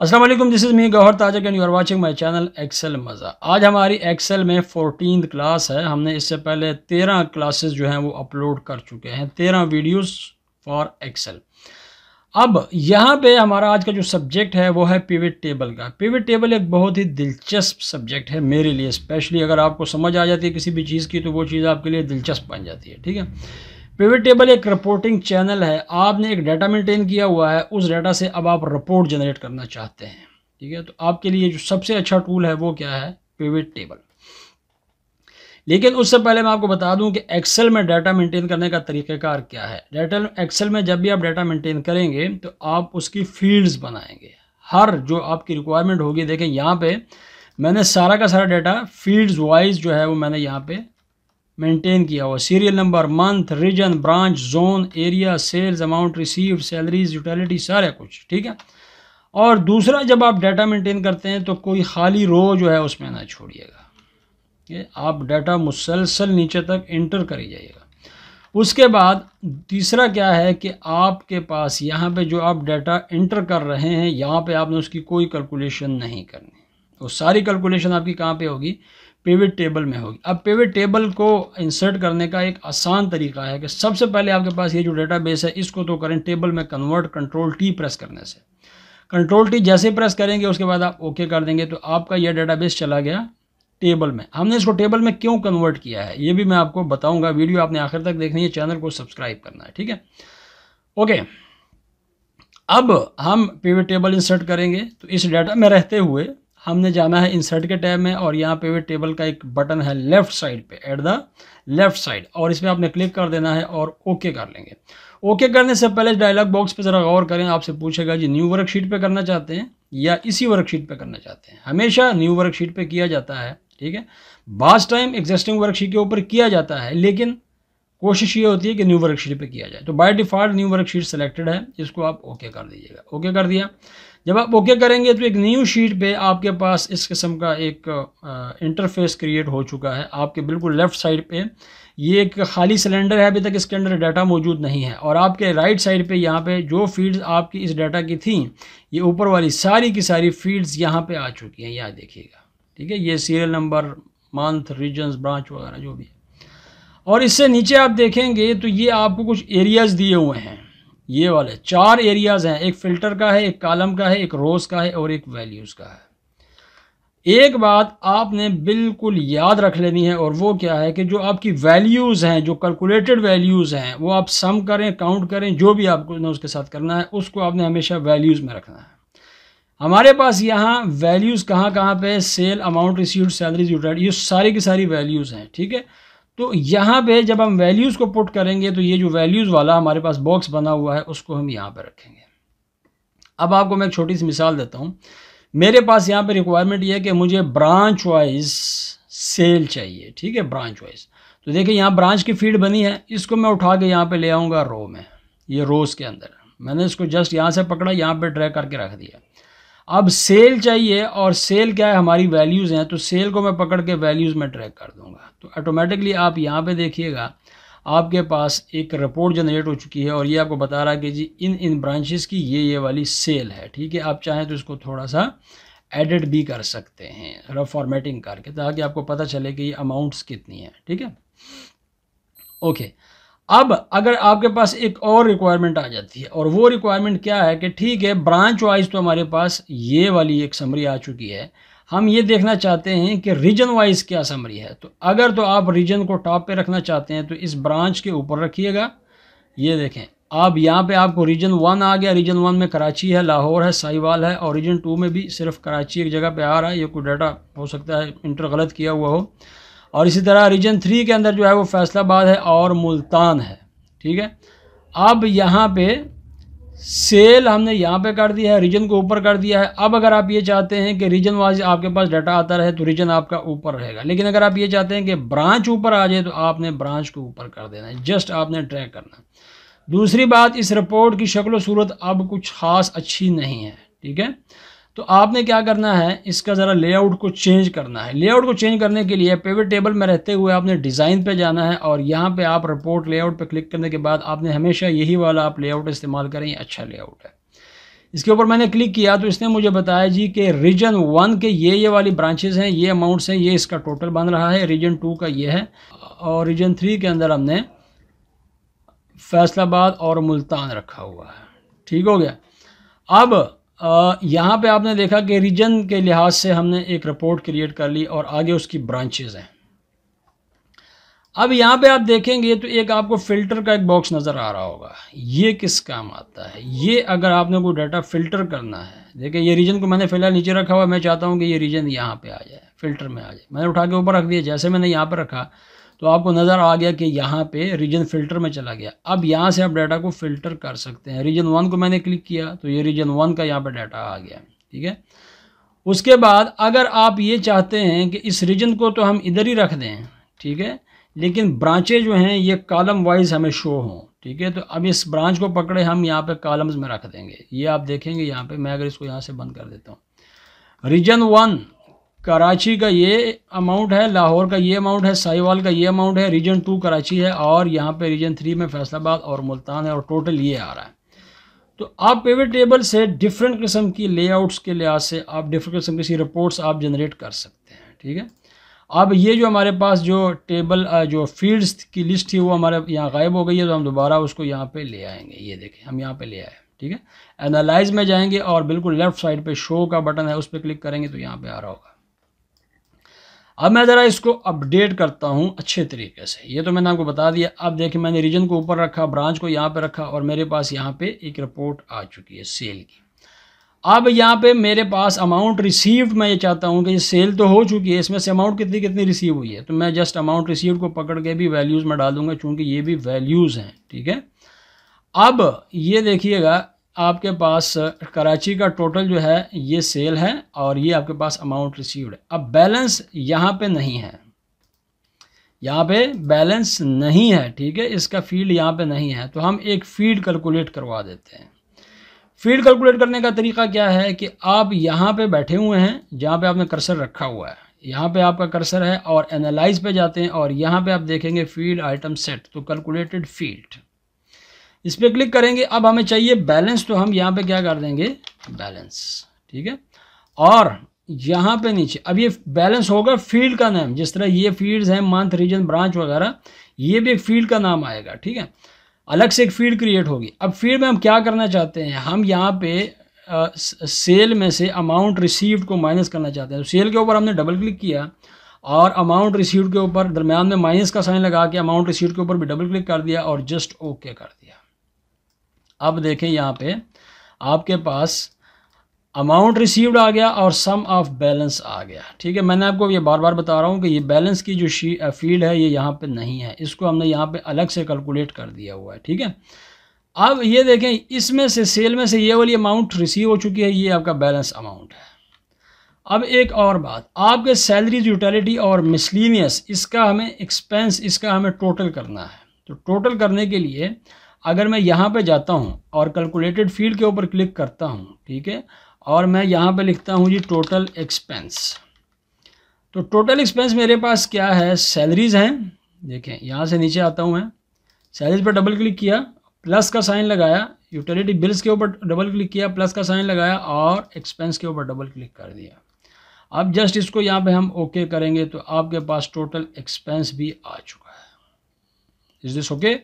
अस्सलाम वालेकुम, this is me Gauhar Tajak and you are watching my channel Excel Maza. आज हमारी एक्सेल में 14th क्लास है। हमने इससे पहले 13 क्लासेस जो हैं वो अपलोड कर चुके हैं, 13 वीडियोस फॉर एक्सेल। अब यहाँ पे हमारा आज का जो सब्जेक्ट है वो है पिवट टेबल का। पिवट टेबल एक बहुत ही दिलचस्प सब्जेक्ट है मेरे लिए, स्पेशली अगर आपको समझ आ जाती है किसी भी चीज़ की तो वो चीज़ आपके लिए दिलचस्प बन जाती है। ठीक है, पिवट टेबल एक रिपोर्टिंग चैनल है। आपने एक डाटा मेंटेन किया हुआ है, उस डाटा से अब आप रिपोर्ट जनरेट करना चाहते हैं। ठीक है, तो आपके लिए जो सबसे अच्छा टूल है वो क्या है? Pivot table. लेकिन उससे पहले मैं आपको बता दूं कि एक्सेल में डाटा मेंटेन करने का तरीक़ाकार क्या है। डाटा एक्सेल में जब भी आप डाटा मेंटेन करेंगे तो आप उसकी फील्ड्स बनाएंगे। हर जो आपकी रिक्वायरमेंट होगी, देखें यहाँ पे मैंने सारा का सारा डाटा फील्ड्स वाइज जो है वो मैंने यहाँ पे मेंटेन किया हुआ। Serial number, month, region, branch, zone, area, sales, amount received, salaries, utility, सारा कुछ। ठीक है, और दूसरा जब आप डाटा मेंटेन करते हैं तो कोई खाली रो जो है उसमें ना छोड़िएगा। आप डाटा मुसलसल नीचे तक इंटर करी जाइएगा। उसके बाद तीसरा क्या है कि आपके पास यहाँ पे जो आप डाटा इंटर कर रहे हैं यहाँ पे आपने उसकी कोई कैलकुलेशन नहीं करनी। तो सारी कैलकुलेशन आपकी कहाँ पे होगी? पिवट टेबल में होगी। अब पिवट टेबल को इंसर्ट करने का एक आसान तरीका है कि सबसे पहले आपके पास ये जो डेटाबेस है इसको तो करें टेबल में कन्वर्ट, कंट्रोल टी प्रेस करने से। कंट्रोल टी जैसे प्रेस करेंगे उसके बाद आप ओके कर देंगे तो आपका यह डेटाबेस चला गया टेबल में। हमने इसको टेबल में क्यों कन्वर्ट किया है ये भी मैं आपको बताऊंगा। वीडियो आपने आखिर तक देखनी है, चैनल को सब्सक्राइब करना है। ठीक है, ओके। अब हम पिवट टेबल इंसर्ट करेंगे तो इस डाटा में रहते हुए हमने जाना है इंसर्ट के टैब में, और यहाँ पिवट टेबल का एक बटन है लेफ्ट साइड पे, एट द लेफ्ट साइड, और इसमें आपने क्लिक कर देना है और ओके कर लेंगे। ओके करने से पहले डायलॉग बॉक्स पे ज़रा गौर करें। आपसे पूछेगा जी न्यू वर्कशीट पे करना चाहते हैं या इसी वर्कशीट पे करना चाहते हैं। हमेशा न्यू वर्कशीट पे किया जाता है। ठीक है, बास टाइम एग्जिस्टिंग वर्कशीट के ऊपर किया जाता है, लेकिन कोशिश ये होती है कि न्यू वर्कशीट पे किया जाए। तो by default new worksheet selected है, इसको आप ओके कर दीजिएगा। ओके कर दिया। जब आप ओके करेंगे तो एक न्यू शीट पे आपके पास इस किस्म का एक इंटरफेस क्रिएट हो चुका है। आपके बिल्कुल लेफ्ट साइड पे ये एक खाली सिलेंडर है, अभी तक इसके अंदर डाटा मौजूद नहीं है, और आपके राइट साइड पे यहाँ पे जो फील्ड्स आपकी इस डाटा की थी ये ऊपर वाली सारी की सारी फील्ड्स यहाँ पे आ चुकी हैं, यहाँ देखिएगा। ठीक है, ये serial number, month, regions, branch वगैरह जो भी है। और इससे नीचे आप देखेंगे तो ये आपको कुछ एरियाज़ दिए हुए हैं। ये वाले 4 एरियाज़ हैं, एक फ़िल्टर का है, एक कॉलम का है, एक रोज़ का है और एक वैल्यूज़ का है। एक बात आपने बिल्कुल याद रख लेनी है, और वो क्या है कि जो आपकी वैल्यूज़ हैं, जो कैलकुलेटेड वैल्यूज़ हैं, वो आप सम करें, काउंट करें, जो भी आपको उसके साथ करना है उसको आपने हमेशा वैल्यूज़ में रखना है। हमारे पास यहाँ वैल्यूज़ कहाँ पे? Sale, amount received, salaries, utility, ये सारी की सारी वैल्यूज़ हैं। ठीक है, तो यहाँ पे जब हम वैल्यूज़ को पुट करेंगे तो ये जो वैल्यूज़ वाला हमारे पास बॉक्स बना हुआ है उसको हम यहाँ पे रखेंगे। अब आपको मैं एक छोटी सी मिसाल देता हूँ। मेरे पास यहाँ पे रिक्वायरमेंट ये है कि मुझे ब्रांच वाइज सेल चाहिए। ठीक है, ब्रांच वाइज। तो देखिए यहाँ ब्रांच की फील्ड बनी है, इसको मैं उठा के यहाँ पे ले आऊँगा रो में। ये रोज़ के अंदर मैंने इसको जस्ट यहाँ से पकड़ा, यहाँ पे ड्रैग करके रख दिया। अब सेल चाहिए, और सेल क्या है? हमारी वैल्यूज़ हैं, तो सेल को मैं पकड़ के वैल्यूज़ में ट्रैक कर दूंगा। तो ऑटोमेटिकली आप यहाँ पे देखिएगा आपके पास एक रिपोर्ट जनरेट हो चुकी है, और ये आपको बता रहा है कि जी इन ब्रांचेस की ये वाली सेल है। ठीक है, आप चाहें तो इसको थोड़ा सा एडिट भी कर सकते हैं रफ फॉर्मेटिंग करके, ताकि आपको पता चले कि ये अमाउंट्स कितनी है। ठीक है, ओके। अब अगर आपके पास एक और रिक्वायरमेंट आ जाती है, और वो रिक्वायरमेंट क्या है कि ठीक है ब्रांच वाइज तो हमारे पास ये वाली एक समरी आ चुकी है, हम ये देखना चाहते हैं कि रीजन वाइज क्या समरी है। तो अगर तो आप रीजन को टॉप पे रखना चाहते हैं तो इस ब्रांच के ऊपर रखिएगा। ये देखें आप यहाँ पे आपको रीजन 1 आ गया। रीजन 1 में कराची है, लाहौर है, साहिवाल है, और रीजन 2 में भी सिर्फ कराची एक जगह पे आ रहा है। ये कोई डाटा हो सकता है इंटर गलत किया हुआ हो। और इसी तरह रीजन 3 के अंदर जो है वो फैसलाबाद है और मुल्तान है। ठीक है, अब यहाँ पे सेल हमने यहाँ पे कर दिया है, रीजन को ऊपर कर दिया है। अब अगर आप ये चाहते हैं कि रीजन वाइज आपके पास डाटा आता रहे तो रीजन आपका ऊपर रहेगा, लेकिन अगर आप ये चाहते हैं कि ब्रांच ऊपर आ जाए तो आपने ब्रांच को ऊपर कर देना है, जस्ट आपने ट्रैक करना है। दूसरी बात, इस रिपोर्ट की शक्ल सूरत अब कुछ खास अच्छी नहीं है। ठीक है, तो आपने क्या करना है, इसका ज़रा लेआउट को चेंज करना है। लेआउट को चेंज करने के लिए पिवट टेबल में रहते हुए आपने डिज़ाइन पे जाना है, और यहाँ पे आप रिपोर्ट लेआउट पे क्लिक करने के बाद आपने हमेशा यही वाला आप लेआउट इस्तेमाल करें, ये अच्छा लेआउट है। इसके ऊपर मैंने क्लिक किया तो इसने मुझे बताया जी कि रीजन 1 के ये वाली ब्रांचेस हैं, ये अमाउंट्स हैं, ये इसका टोटल बन रहा है। रीजन 2 का ये है और रीजन 3 के अंदर हमने फैसलाबाद और मुल्तान रखा हुआ है। ठीक हो गया। अब यहाँ पे आपने देखा कि रीजन के लिहाज से हमने एक रिपोर्ट क्रिएट कर ली और आगे उसकी ब्रांचेस हैं। अब यहाँ पे आप देखेंगे तो एक आपको फ़िल्टर का एक बॉक्स नज़र आ रहा होगा। ये किस काम आता है? ये अगर आपने कोई डाटा फ़िल्टर करना है, देखिए ये रीजन को मैंने फ़िलहाल नीचे रखा हुआ है, मैं चाहता हूँ कि ये रीजन यहाँ पे आ जाए, फ़िल्टर में आ जाए। मैंने उठा के ऊपर रख दिया, जैसे मैंने यहाँ पर रखा तो आपको नज़र आ गया कि यहाँ पे रीजन फ़िल्टर में चला गया। अब यहाँ से आप डाटा को फ़िल्टर कर सकते हैं। रीजन 1 को मैंने क्लिक किया तो ये रीजन 1 का यहाँ पर डाटा आ गया। ठीक है। उसके बाद अगर आप ये चाहते हैं कि इस रीजन को तो हम इधर ही रख दें, ठीक है, लेकिन ब्रांचें जो हैं ये कॉलम वाइज हमें शो हों। ठीक है। तो अब इस ब्रांच को पकड़े हम यहाँ पे कॉलम्स में रख देंगे। ये आप देखेंगे यहाँ पे, मैं अगर इसको यहाँ से बंद कर देता हूँ, रीजन 1 कराची का ये अमाउंट है, लाहौर का ये अमाउंट है, साहिवाल का ये अमाउंट है, रीजन 2 कराची है और यहाँ पे रीजन 3 में फैसलाबाद और मुल्तान है और टोटल ये आ रहा है। तो आप पिवट टेबल से डिफरेंट किस्म की लेआउट्स के लिहाज से आप डिफरेंट किस्म की रिपोर्ट्स आप जनरेट कर सकते हैं। ठीक है। अब ये जो हमारे पास जो टेबल जो फील्ड्स की लिस्ट थी वो हमारे यहाँ गायब हो गई है, तो हम दोबारा उसको यहाँ पे ले आएंगे। ये देखें हम यहाँ पे ले आए। ठीक है। एनालाइज में जाएंगे और बिल्कुल लेफ्ट साइड पे शो का बटन है, उस पर क्लिक करेंगे तो यहाँ पे आ रहा होगा। अब मैं ज़रा इसको अपडेट करता हूँ अच्छे तरीके से। ये तो मैंने आपको बता दिया। अब देखिए मैंने रीजन को ऊपर रखा, ब्रांच को यहाँ पे रखा और मेरे पास यहाँ पे एक रिपोर्ट आ चुकी है सेल की। अब यहाँ पे मेरे पास अमाउंट रिसीव्ड, मैं ये चाहता हूँ कि ये सेल तो हो चुकी है, इसमें से अमाउंट कितनी कितनी रिसीव हुई है, तो मैं जस्ट अमाउंट रिसीव्ड को पकड़ के भी वैल्यूज़ में डालूंगा चूँकि ये भी वैल्यूज़ हैं। ठीक है। अब ये देखिएगा आपके पास कराची का टोटल जो है ये सेल है और ये आपके पास अमाउंट रिसीव्ड है। अब बैलेंस यहाँ पे नहीं है, यहाँ पे बैलेंस नहीं है। ठीक है। इसका फील्ड यहाँ पे नहीं है, तो हम एक फील्ड कैलकुलेट करवा देते हैं। फील्ड कैलकुलेट करने का तरीका क्या है कि आप यहाँ पे बैठे हुए हैं, जहाँ पे आपने कर्सर रखा हुआ है, यहाँ पे आपका कर्सर है और एनालाइज पे जाते हैं और यहाँ पे आप देखेंगे फील्ड आइटम सेट, तो कैलकुलेटेड फील्ड, इस पर क्लिक करेंगे। अब हमें चाहिए बैलेंस, तो हम यहाँ पे क्या कर देंगे, बैलेंस। ठीक है। और यहाँ पे नीचे अब ये बैलेंस होगा फील्ड का नाम, जिस तरह ये फील्ड्स हैं मंथ, रीजन, ब्रांच वगैरह, ये भी एक फील्ड का नाम आएगा। ठीक है। अलग से एक फील्ड क्रिएट होगी। अब फील्ड में हम क्या करना चाहते हैं, हम यहाँ पे सेल में से अमाउंट रिसीव्ड को माइनस करना चाहते हैं। तो सेल के ऊपर हमने डबल क्लिक किया और अमाउंट रिसीव्ड के ऊपर दरम्यान में माइनस का साइन लगा के अमाउंट रिसीव्ड के ऊपर भी डबल क्लिक कर दिया और जस्ट ओके कर दिया। अब देखें यहाँ पे आपके पास अमाउंट रिसीव्ड आ गया और सम ऑफ बैलेंस आ गया। ठीक है। मैंने आपको ये बार बार बता रहा हूँ कि ये बैलेंस की जो फील्ड है ये यहाँ पे नहीं है, इसको हमने यहाँ पे अलग से कैलकुलेट कर दिया हुआ है। ठीक है। अब ये देखें इसमें से सेल में से ये वाली अमाउंट रिसीव हो चुकी है, ये आपका बैलेंस अमाउंट है। अब एक और बात, आपके सैलरीज, यूटिलिटी और मिसलिनियस, इसका हमें एक्सपेंस, इसका हमें टोटल करना है। तो टोटल करने के लिए अगर मैं यहाँ पे जाता हूँ और कैलकुलेटेड फील्ड के ऊपर क्लिक करता हूँ, ठीक है, और मैं यहाँ पे लिखता हूँ जी टोटल एक्सपेंस, तो टोटल एक्सपेंस मेरे पास क्या है, सैलरीज़ हैं। देखें यहाँ से नीचे आता हूँ मैं, सैलरीज पर डबल क्लिक किया, प्लस का साइन लगाया, यूटिलिटी बिल्स के ऊपर डबल क्लिक किया, प्लस का साइन लगाया और एक्सपेंस के ऊपर डबल क्लिक कर दिया। अब जस्ट इसको यहाँ पे हम ओके करेंगे तो आपके पास टोटल एक्सपेंस भी आ चुका है। Is this okay?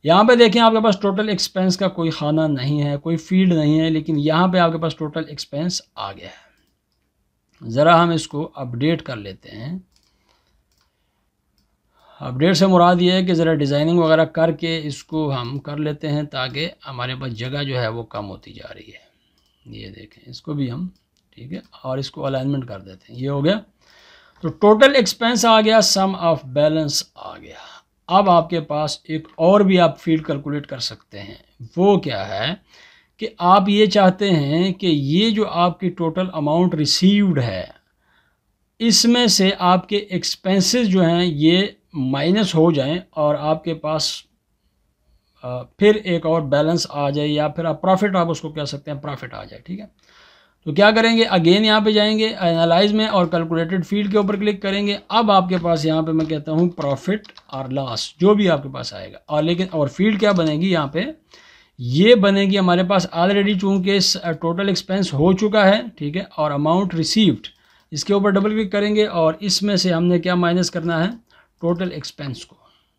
यहाँ पे देखें आपके पास टोटल एक्सपेंस का कोई खाना नहीं है, कोई फील्ड नहीं है, लेकिन यहाँ पे आपके पास टोटल एक्सपेंस आ गया है। ज़रा हम इसको अपडेट कर लेते हैं। अपडेट से मुराद ये है कि ज़रा डिज़ाइनिंग वगैरह करके इसको हम कर लेते हैं ताकि हमारे पास जगह जो है वो कम होती जा रही है। ये देखें इसको भी हम, ठीक है, और इसको अलाइनमेंट कर देते हैं। ये हो गया, तो टोटल एक्सपेंस आ गया, सम ऑफ बैलेंस आ गया। अब आपके पास एक और भी आप फील्ड कैलकुलेट कर सकते हैं। वो क्या है कि आप ये चाहते हैं कि ये जो आपकी टोटल अमाउंट रिसीव्ड है इसमें से आपके एक्सपेंसेस जो हैं ये माइनस हो जाएं और आपके पास फिर एक और बैलेंस आ जाए, या फिर आप प्रॉफिट, आप उसको कह सकते हैं, प्रॉफिट आ जाए। ठीक है, तो क्या करेंगे, अगेन यहाँ पे जाएंगे एनालाइज में और कैलकुलेटेड फील्ड के ऊपर क्लिक करेंगे। अब आपके पास यहाँ पे मैं कहता हूँ प्रॉफिट और लॉस, जो भी आपके पास आएगा, और लेकिन और फील्ड क्या बनेगी यहाँ पे, ये बनेगी हमारे पास ऑलरेडी, चूँकि टोटल एक्सपेंस हो चुका है, ठीक है, और अमाउंट रिसीव्ड, इसके ऊपर डबल क्लिक करेंगे और इसमें से हमने क्या माइनस करना है, टोटल एक्सपेंस को।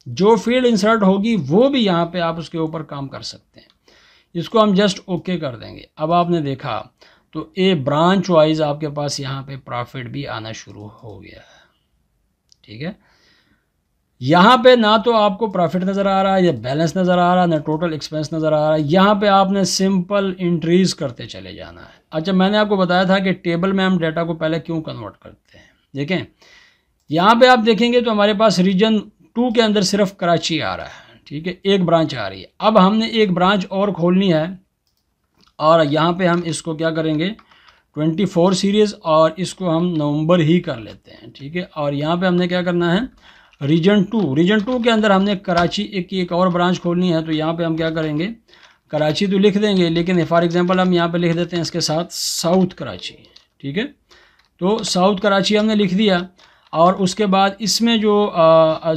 जो फील्ड इंसर्ट होगी वो भी यहाँ पे आप उसके ऊपर काम कर सकते हैं। इसको हम जस्ट ओके कर देंगे। अब आपने देखा तो ए ब्रांच वाइज आपके पास यहाँ पे प्रॉफिट भी आना शुरू हो गया है, ठीक है। यहाँ पे ना तो आपको प्रॉफिट नज़र आ रहा है, या बैलेंस नज़र आ रहा है, ना टोटल एक्सपेंस नज़र आ रहा है। यहाँ पे आपने सिंपल इंट्रीज करते चले जाना है। अच्छा, मैंने आपको बताया था कि टेबल में हम डाटा को पहले क्यों कन्वर्ट करते हैं। देखें, यहाँ पे आप देखेंगे तो हमारे पास रीजन 2 के अंदर सिर्फ कराची आ रहा है, ठीक है, एक ब्रांच आ रही है। अब हमने एक ब्रांच और खोलनी है और यहाँ पे हम इसको क्या करेंगे, 24 सीरीज़, और इसको हम नवंबर ही कर लेते हैं, ठीक है। और यहाँ पे हमने क्या करना है, रीजन 2 के अंदर हमने कराची एक और ब्रांच खोलनी है। तो यहाँ पे हम क्या करेंगे, कराची तो लिख देंगे, लेकिन फॉर एग्जांपल हम यहाँ पे लिख देते हैं इसके साथ साउथ कराची, ठीक है। तो साउथ कराची हमने लिख दिया और उसके बाद इसमें जो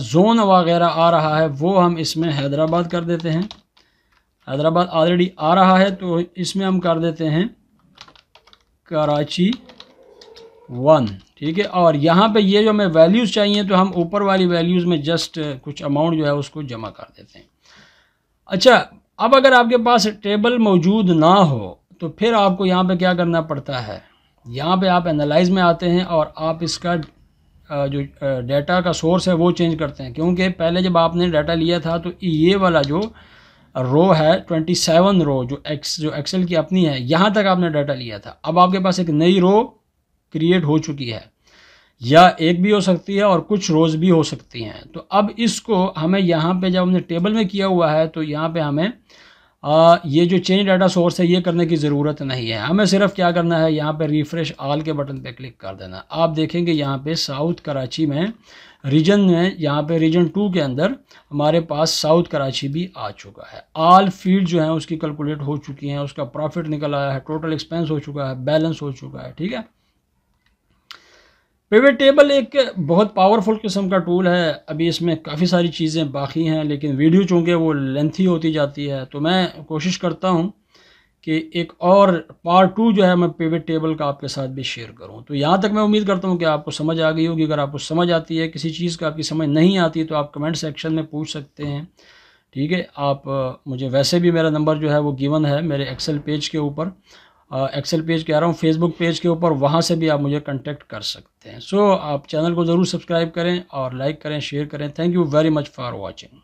जोन वगैरह आ रहा है वो हम इसमें हैदराबाद कर देते हैं। हैदराबाद ऑलरेडी आ रहा है तो इसमें हम कर देते हैं कराची 1, ठीक है। और यहाँ पे ये जो हमें वैल्यूज़ चाहिए तो हम ऊपर वाली वैल्यूज़ में जस्ट कुछ अमाउंट जो है उसको जमा कर देते हैं। अच्छा, अब अगर आपके पास टेबल मौजूद ना हो तो फिर आपको यहाँ पे क्या करना पड़ता है, यहाँ पे आप एनालाइज में आते हैं और आप इसका जो डाटा का सोर्स है वो चेंज करते हैं। क्योंकि पहले जब आपने डाटा लिया था तो ये वाला जो रो है 27 रो जो एक्सेल की अपनी है, यहाँ तक आपने डाटा लिया था। अब आपके पास एक नई रो क्रिएट हो चुकी है, या एक भी हो सकती है और कुछ रोज़ भी हो सकती हैं। तो अब इसको हमें यहाँ पे जब हमने टेबल में किया हुआ है तो यहाँ पे हमें ये जो चेंज डाटा सोर्स है ये करने की ज़रूरत नहीं है। हमें सिर्फ क्या करना है, यहाँ पे रिफ़्रेश ऑल के बटन पे क्लिक कर देना। आप देखेंगे यहाँ पे साउथ कराची में रीजन में, यहाँ पे रीजन 2 के अंदर हमारे पास साउथ कराची भी आ चुका है। ऑल फील्ड जो है उसकी कैलकुलेट हो चुकी हैं, उसका प्रॉफिट निकल आया है, टोटल एक्सपेंस हो चुका है, बैलेंस हो चुका है, ठीक है। पिवट टेबल एक बहुत पावरफुल किस्म का टूल है। अभी इसमें काफ़ी सारी चीज़ें बाकी हैं, लेकिन वीडियो चूँकि वो लेंथी होती जाती है तो मैं कोशिश करता हूँ कि एक और पार्ट 2 जो है मैं पिवट टेबल का आपके साथ भी शेयर करूँ। तो यहाँ तक मैं उम्मीद करता हूँ कि आपको समझ आ गई होगी। अगर आपको समझ आती है, किसी चीज़ का आपकी समझ नहीं आती तो आप कमेंट सेक्शन में पूछ सकते हैं, ठीक है। आप मुझे वैसे भी मेरा नंबर जो है वो गिवन है मेरे एक्सेल पेज के ऊपर, एक्सेल पेज कह रहा हूँ, फेसबुक पेज के ऊपर, वहाँ से भी आप मुझे कांटेक्ट कर सकते हैं। सो आप चैनल को ज़रूर सब्सक्राइब करें और लाइक करें, शेयर करें। Thank you very much for watching.